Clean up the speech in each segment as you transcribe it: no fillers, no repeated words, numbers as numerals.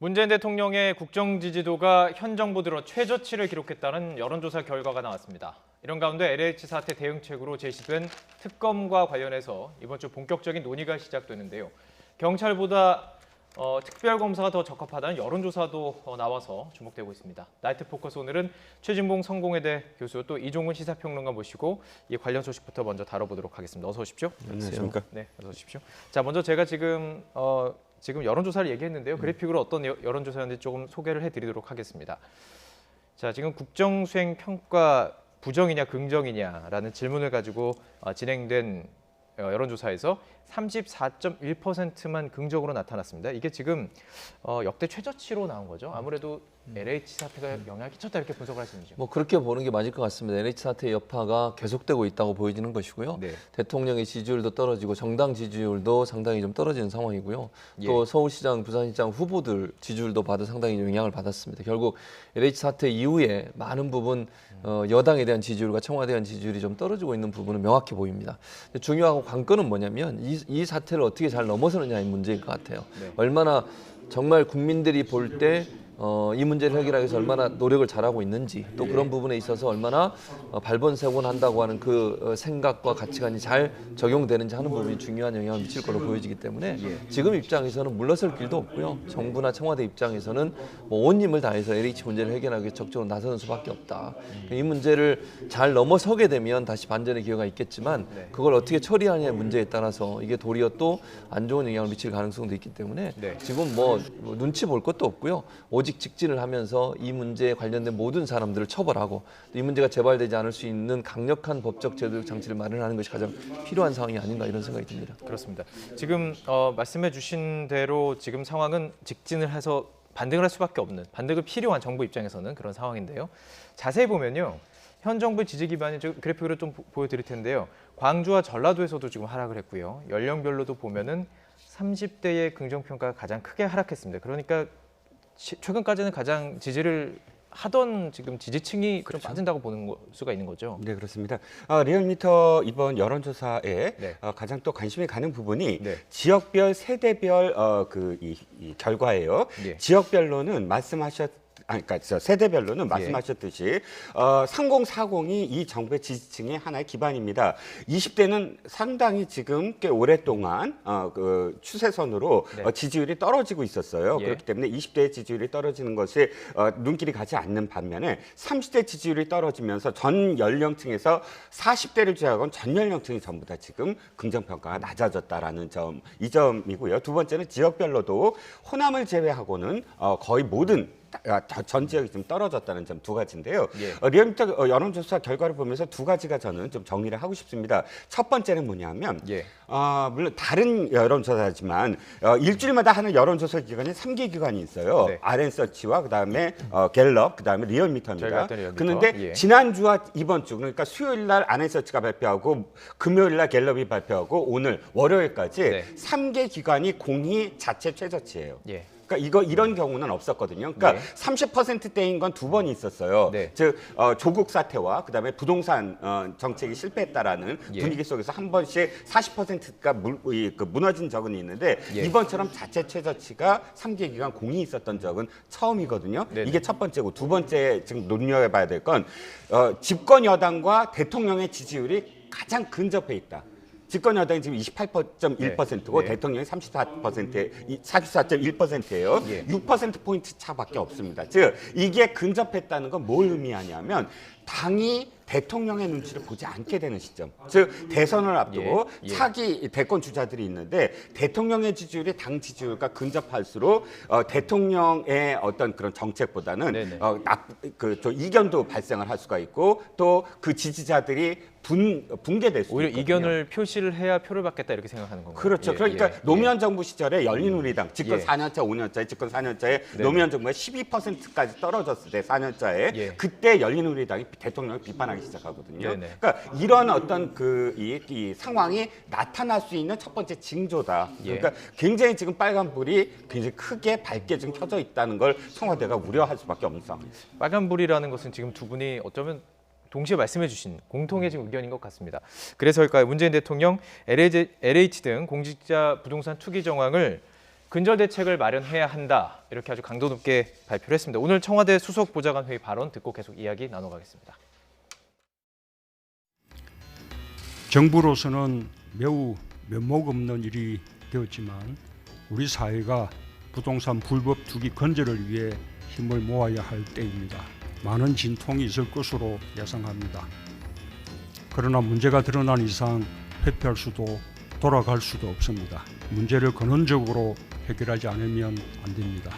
문재인 대통령의 국정 지지도가 현 정부 들어 최저치를 기록했다는 여론조사 결과가 나왔습니다. 이런 가운데 LH 사태 대응책으로 제시된 특검과 관련해서 이번 주 본격적인 논의가 시작되는데요. 경찰보다 특별검사가 더 적합하다는 여론조사도 나와서 주목되고 있습니다. 나이트 포커스 오늘은 최진봉 성공회대 교수 또 이종훈 시사평론가 모시고 이 관련 소식부터 먼저 다뤄보도록 하겠습니다. 어서 오십시오. 안녕하십니까? 네, 어서 오십시오. 자, 먼저 제가 지금 여론조사를 얘기했는데요. 그래픽으로 어떤 여론조사였는지 조금 소개를 해드리도록 하겠습니다. 자, 지금 국정수행 평가 부정이냐 긍정이냐라는 질문을 가지고 진행된 여론조사에서 34.1%만 긍정으로 나타났습니다. 이게 지금 역대 최저치로 나온 거죠. 아무래도 LH 사태가 영향을 끼쳤다 이렇게 분석을 하시는지요? 뭐 그렇게 보는 게 맞을 것 같습니다. LH 사태의 여파가 계속되고 있다고 보여지는 것이고요. 네. 대통령의 지지율도 떨어지고 정당 지지율도 상당히 좀 떨어지는 상황이고요. 또 서울시장, 부산시장 후보들 지지율도 상당히 영향을 받았습니다. 결국 LH 사태 이후에 많은 부분 여당에 대한 지지율과 청와대에 대한 지지율이 좀 떨어지고 있는 부분은 명확히 보입니다. 중요하고 관건은 뭐냐면 이 사태를 어떻게 잘 넘어서느냐의 문제일 것 같아요. 네. 얼마나 정말 국민들이 볼 때 이 문제를 해결하기 위해서 얼마나 노력을 잘하고 있는지 또 그런 부분에 있어서 얼마나 발본색원한다고 하는 그 생각과 가치관이 잘 적용되는지 하는 부분이 중요한 영향을 미칠 것으로 보여지기 때문에 지금 입장에서는 물러설 길도 없고요. 정부나 청와대 입장에서는 온 힘을 다해서 LH 문제를 해결하기 위해 적극적으로 나서는 수밖에 없다. 이 문제를 잘 넘어서게 되면 다시 반전의 기회가 있겠지만 그걸 어떻게 처리하느냐의 문제에 따라서 이게 도리어 또 안 좋은 영향을 미칠 가능성도 있기 때문에 지금 뭐 눈치 볼 것도 없고요. 오직 직진을 하면서 이 문제에 관련된 모든 사람들을 처벌하고 이 문제가 재발되지 않을 수 있는 강력한 법적 제도적 장치를 마련하는 것이 가장 필요한 상황이 아닌가 이런 생각이 듭니다. 그렇습니다. 지금 말씀해 주신 대로 지금 상황은 직진을 해서 반등을 할 수밖에 없는, 반등이 필요한 정부 입장에서는 그런 상황인데요. 자세히 보면요. 현 정부 지지 기반이 그래픽으로 좀 보여드릴 텐데요. 광주와 전라도에서도 지금 하락을 했고요. 연령별로도 보면은 30대의 긍정평가가 가장 크게 하락했습니다. 그러니까 최근까지는 가장 지지를 하던 지금 지지층이 좀 빠진다고 보는 수가 있는 거죠. 네, 그렇습니다. 리얼미터 이번 여론조사에 가장 또 관심이 가는 부분이 지역별, 세대별 이 결과예요. 지역별로는 그러니까 세대별로는 말씀하셨듯이 3040이 이 정부의 지지층의 하나의 기반입니다. 20대는 상당히 지금 꽤 오랫동안 그 추세선으로 지지율이 떨어지고 있었어요. 그렇기 때문에 20대의 지지율이 떨어지는 것이 눈길이 가지 않는 반면에 30대 지지율이 떨어지면서 전 연령층에서 40대를 제외하고는 전 연령층이 전부 다 지금 긍정평가가 낮아졌다라는 점, 이 점이고요. 두 번째는 지역별로도 호남을 제외하고는 거의 모든 전 지역이 좀 떨어졌다는 점 두 가지인데요. 리얼미터 여론조사 결과를 보면서 두 가지가 저는 좀 정리를 하고 싶습니다. 첫 번째는 뭐냐면 물론 다른 여론조사지만 일주일마다 하는 여론조사 기관이 3개 기관이 있어요. RN서치와 그다음에 갤럽, 그다음에 리얼미터입니다. 그런데 지난주와 이번 주 그러니까 수요일 날 RN서치가 발표하고 금요일 날 갤럽이 발표하고 오늘 월요일까지 3개 기관이 공히 자체 최저치예요. 그러니까 이런 경우는 없었거든요. 그러니까 30%대인 건 두 번이 있었어요. 즉 조국 사태와 그다음에 부동산 정책이 실패했다라는 분위기 속에서 한 번씩 40%가 무너진 적은 있는데 이번처럼 자체 최저치가 3개 기간 공이 있었던 적은 처음이거든요. 이게 첫 번째고 두 번째 지금 눈여겨봐야 될 건 집권 여당과 대통령의 지지율이 가장 근접해 있다. 집권 여당이 지금 28.1%고 대통령이 34.1%예요. 6%포인트 차밖에 없습니다. 즉 이게 근접했다는 건 뭘 의미하냐면 당이 대통령의 눈치를 보지 않게 되는 시점. 즉 대선을 앞두고 차기 대권 주자들이 있는데 대통령의 지지율이 당 지지율과 근접할수록 대통령의 어떤 그런 정책보다는 이견도 발생을 할 수가 있고 또 그 지지자들이 붕괴될 수 오히려 있거든요. 이견을 표시를 해야 표를 받겠다 이렇게 생각하는 건가요? 그렇죠. 그러니까 노무현 정부 시절에 열린우리당 집권 4년차, 5년차에 집권 4년차에 노무현 정부가 12%까지 떨어졌을 때 4년차에 그때 열린우리당이 대통령을 비판하기 시작하거든요. 그러니까 이런 어떤 이 상황이 나타날 수 있는 첫 번째 징조다. 그러니까 굉장히 지금 빨간불이 굉장히 크게 밝게 지금 켜져 있다는 걸 청와대가 우려할 수밖에 없는 상황입니다. 빨간불이라는 것은 지금 두 분이 어쩌면 동시에 말씀해 주신 공통의 지금 의견인 것 같습니다. 그래서일까요? 문재인 대통령 LH 등 공직자 부동산 투기 정황을 근절 대책을 마련해야 한다. 이렇게 아주 강도 높게 발표를 했습니다. 오늘 청와대 수석보좌관 회의 발언 듣고 계속 이야기 나눠가겠습니다. 정부로서는 매우 면목 없는 일이 되었지만 우리 사회가 부동산 불법 투기 근절을 위해 힘을 모아야 할 때입니다. 많은 진통이 있을 것으로 예상합니다. 그러나 문제가 드러난 이상 회피할 수도 돌아갈 수도 없습니다. 문제를 근원적으로 해결하지 않으면 안 됩니다.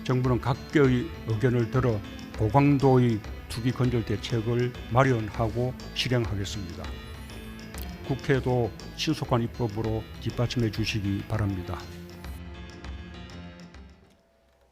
정부는 각계의 의견을 들어 고강도의 투기 근절 대책을 마련하고 실행하겠습니다. 국회도 신속한 입법으로 뒷받침해 주시기 바랍니다.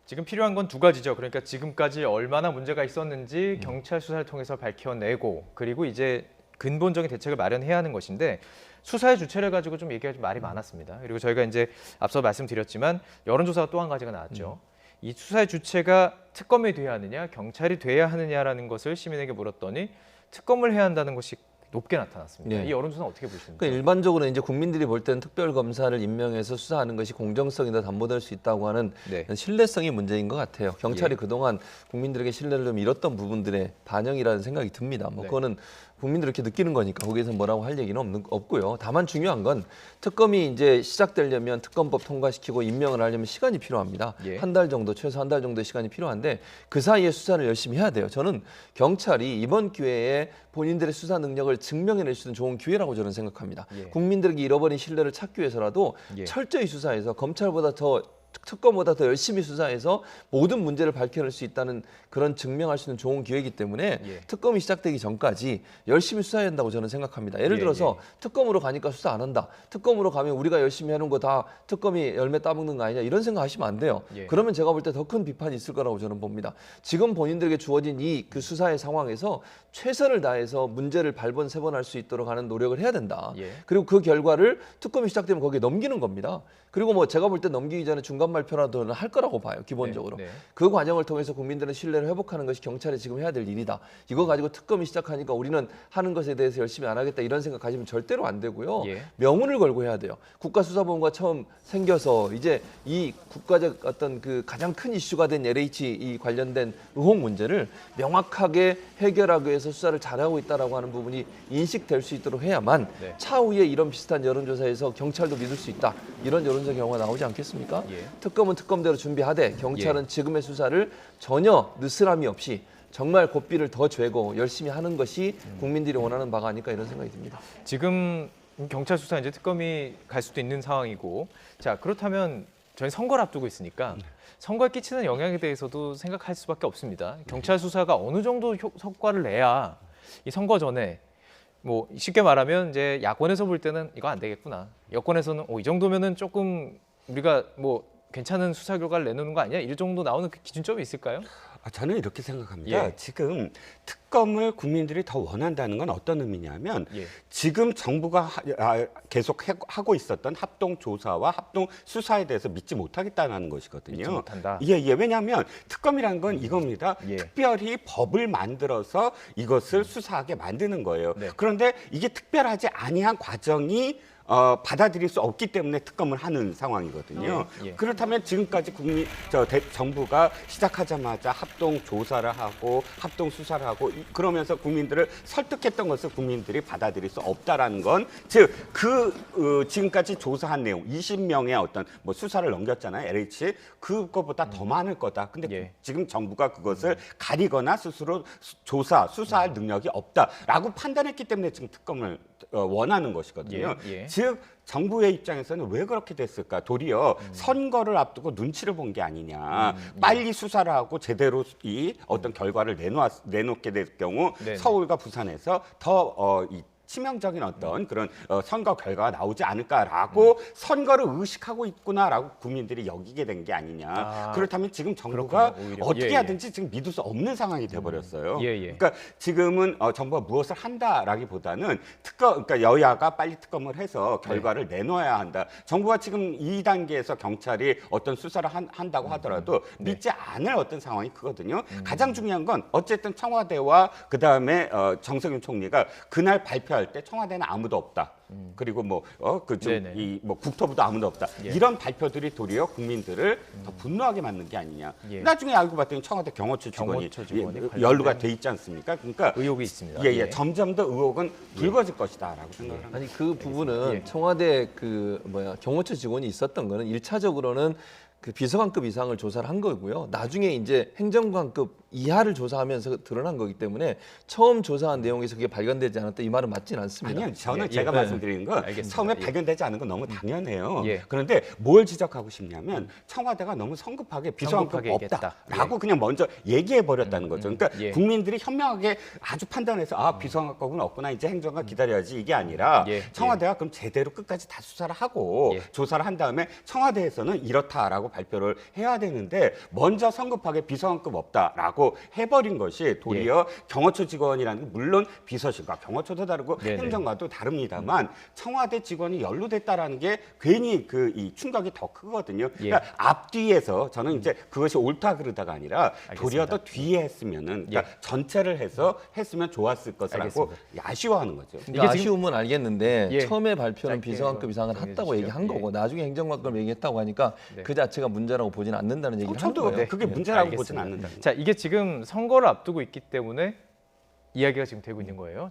지금 필요한 건 두 가지죠. 그러니까 지금까지 얼마나 문제가 있었는지 경찰 수사를 통해서 밝혀내고 그리고 이제 근본적인 대책을 마련해야 하는 것인데 수사의 주체를 가지고 좀 얘기가 좀 말이 많았습니다. 그리고 저희가 이제 앞서 말씀드렸지만 여론조사가 또 한 가지가 나왔죠. 이 수사의 주체가 특검이 돼야 하느냐 경찰이 돼야 하느냐라는 것을 시민에게 물었더니 특검을 해야 한다는 것이 높게 나타났습니다. 네. 이 여론조사는 어떻게 보십니까? 그러니까 일반적으로 이제 국민들이 볼 때는 특별검사를 임명해서 수사하는 것이 공정성이 더 담보될 수 있다고 하는 네. 신뢰성이 문제인 것 같아요. 경찰이 예. 그동안 국민들에게 신뢰를 좀 잃었던 부분들의 반영이라는 생각이 듭니다. 뭐 네. 그거는 국민들이 이렇게 느끼는 거니까 거기에서 뭐라고 할 얘기는 없고요. 다만 중요한 건 특검이 이제 시작되려면 특검법 통과시키고 임명을 하려면 시간이 필요합니다. 예. 한 달 정도, 최소 한 달 정도의 시간이 필요한데 그 사이에 수사를 열심히 해야 돼요. 저는 경찰이 이번 기회에 본인들의 수사 능력을 증명해낼 수 있는 좋은 기회라고 저는 생각합니다. 예. 국민들에게 잃어버린 신뢰를 찾기 위해서라도 예. 철저히 수사해서 검찰보다 더 특검보다 더 열심히 수사해서 모든 문제를 밝혀낼 수 있다는 그런 증명할 수 있는 좋은 기회이기 때문에 예. 특검이 시작되기 전까지 열심히 수사해야 한다고 저는 생각합니다. 예를 예, 들어서 예. 특검으로 가니까 수사 안 한다. 특검으로 가면 우리가 열심히 하는 거 다 특검이 열매 따먹는 거 아니냐 이런 생각하시면 안 돼요. 예. 그러면 제가 볼 때 더 큰 비판이 있을 거라고 저는 봅니다. 지금 본인들에게 주어진 이 그 수사의 상황에서 최선을 다해서 문제를 발본세번할 수 있도록 하는 노력을 해야 된다. 예. 그리고 그 결과를 특검이 시작되면 거기에 넘기는 겁니다. 그리고 뭐 제가 볼 때 넘기기 전에 중간 발표라도 할 거라고 봐요. 기본적으로. 네, 네. 그 과정을 통해서 국민들의 신뢰를 회복하는 것이 경찰이 지금 해야 될 일이다. 이거 가지고 특검이 시작하니까 우리는 하는 것에 대해서 열심히 안 하겠다 이런 생각 가지면 절대로 안 되고요. 예. 명운을 걸고 해야 돼요. 국가수사본부가 처음 생겨서 이제 이 국가적 어떤 그 가장 큰 이슈가 된 LH 이 관련된 의혹 문제를 명확하게 해결하기 위해서 수사를 잘하고 있다라고 하는 부분이 인식될 수 있도록 해야만 네. 차후에 이런 비슷한 여론조사에서 경찰도 믿을 수 있다. 이런 여론조사 경우가 나오지 않겠습니까? 예. 특검은 특검대로 준비하되 경찰은 지금의 수사를 전혀 느스람이 없이 정말 고삐를 더 죄고 열심히 하는 것이 국민들이 원하는 바가 아닐까 이런 생각이 듭니다. 지금 경찰 수사 이제 특검이 갈 수도 있는 상황이고, 자 그렇다면 저희 선거를 앞두고 있으니까 선거에 끼치는 영향에 대해서도 생각할 수밖에 없습니다. 경찰 수사가 어느 정도 성과를 내야 이 선거 전에 뭐 쉽게 말하면 이제 야권에서 볼 때는 이거 안 되겠구나, 여권에서는 이 정도면은 조금 우리가 뭐 괜찮은 수사 결과를 내놓는 거 아니야? 이 정도 나오는 그 기준점이 있을까요? 저는 이렇게 생각합니다. 예. 지금 특검을 국민들이 더 원한다는 건 어떤 의미냐면 예. 지금 정부가 계속 하고 있었던 합동 조사와 합동 수사에 대해서 믿지 못하겠다는 것이거든요. 믿지 못한다. 예. 왜냐하면 특검이라는 건 이겁니다. 예. 특별히 법을 만들어서 이것을 수사하게 만드는 거예요. 네. 그런데 이게 특별하지 아니한 과정이 받아들일 수 없기 때문에 특검을 하는 상황이거든요. 예. 그렇다면 지금까지 정부가 시작하자마자 합동 조사를 하고 합동 수사를 하고 그러면서 국민들을 설득했던 것을 국민들이 받아들일 수 없다라는 건 즉 지금까지 조사한 내용 20명의 어떤 뭐 수사를 넘겼잖아요. LH 그거보다 더 많을 거다. 근데 예. 지금 정부가 그것을 가리거나 스스로 수사할 능력이 없다라고 판단했기 때문에 지금 특검을 원하는 것이거든요. 예. 즉 정부의 입장에서는 왜 그렇게 됐을까? 도리어 선거를 앞두고 눈치를 본 게 아니냐. 빨리 수사를 하고 제대로 이 어떤 결과를 내놓게 될 경우 네네. 서울과 부산에서 더 치명적인 어떤 그런 선거 결과가 나오지 않을까라고 선거를 의식하고 있구나라고 국민들이 여기게 된 게 아니냐. 그렇다면 지금 정부가 그렇군요, 오히려. 어떻게 예, 하든지 지금 믿을 수 없는 상황이 돼버렸어요. 예. 그러니까 지금은 정부가 무엇을 한다라기보다는 그러니까 여야가 빨리 특검을 해서 결과를 내놓아야 한다. 정부가 지금 이 단계에서 경찰이 어떤 수사를 한다고 하더라도 믿지 않을 어떤 상황이 크거든요. 가장 중요한 건 어쨌든 청와대와 그다음에 정세균 총리가 그날 발표할 발표할 때 청와대는 아무도 없다. 그리고 네네. 뭐 국토부도 아무도 없다. 예. 이런 발표들이 도리어 국민들을 더 분노하게 만든 게 아니냐. 예. 나중에 알고 봤더니 청와대 경호처 직원이 연루가 돼 있지 않습니까? 그러니까 의혹이 있습니다. 예. 점점 더 의혹은 불거질 것이다라고 생각을 합니다. 아니 그 부분은 예. 청와대 경호처 직원이 있었던 거는 일차적으로는 그 비서관급 이상을 조사를 한 거고요. 나중에 이제 행정관급 이하를 조사하면서 드러난 거기 때문에 처음 조사한 내용에서 그게 발견되지 않았다 이 말은 맞지는 않습니다. 아니요, 저는 예, 제가 예. 말씀드리는 건 알겠습니다. 처음에 예. 발견되지 않은 건 너무 당연해요. 예. 그런데 뭘 지적하고 싶냐면 청와대가 너무 성급하게 비서관급 성급하게 없다라고 얘기했다. 그냥 먼저 얘기해 버렸다는 거죠. 그러니까 예. 국민들이 현명하게 아주 판단해서 비서관급은 없구나 이제 행정관 기다려야지 이게 아니라 예. 청와대가 그럼 제대로 끝까지 다 수사를 하고 예. 조사를 한 다음에 청와대에서는 이렇다라고 발표를 해야 되는데 먼저 성급하게 비서관급 없다라고 해버린 것이 도리어 경호처 직원이라는 게 물론 비서실과 경호처도 다르고 네네. 행정과도 다릅니다만 청와대 직원이 연루됐다라는 게 괜히 이 충격이 더 크거든요. 예. 그러니까 앞뒤에서 저는 이제 그것이 옳다 그르다가 아니라 도리어 알겠습니다. 더 뒤에 했으면은 그러니까 전체를 해서 했으면 좋았을 것이라고 아쉬워하는 거죠. 이게 이게 지금- 아쉬움은 알겠는데 예. 처음에 발표는 짧게 비서관급 이상을 정리해 했다고 주시죠. 얘기한 거고 예. 나중에 행정관급 얘기했다고 하니까 네. 그 자체가 문제라고 보지는 않는다는 얘기를 하는 저도 거예요. 그게 네. 문제라고 알겠습니다. 보지는 않는다. 자, 이게 지금 선거를 앞두고 있기 때문에 이야기가 지금 되고 있는 거예요.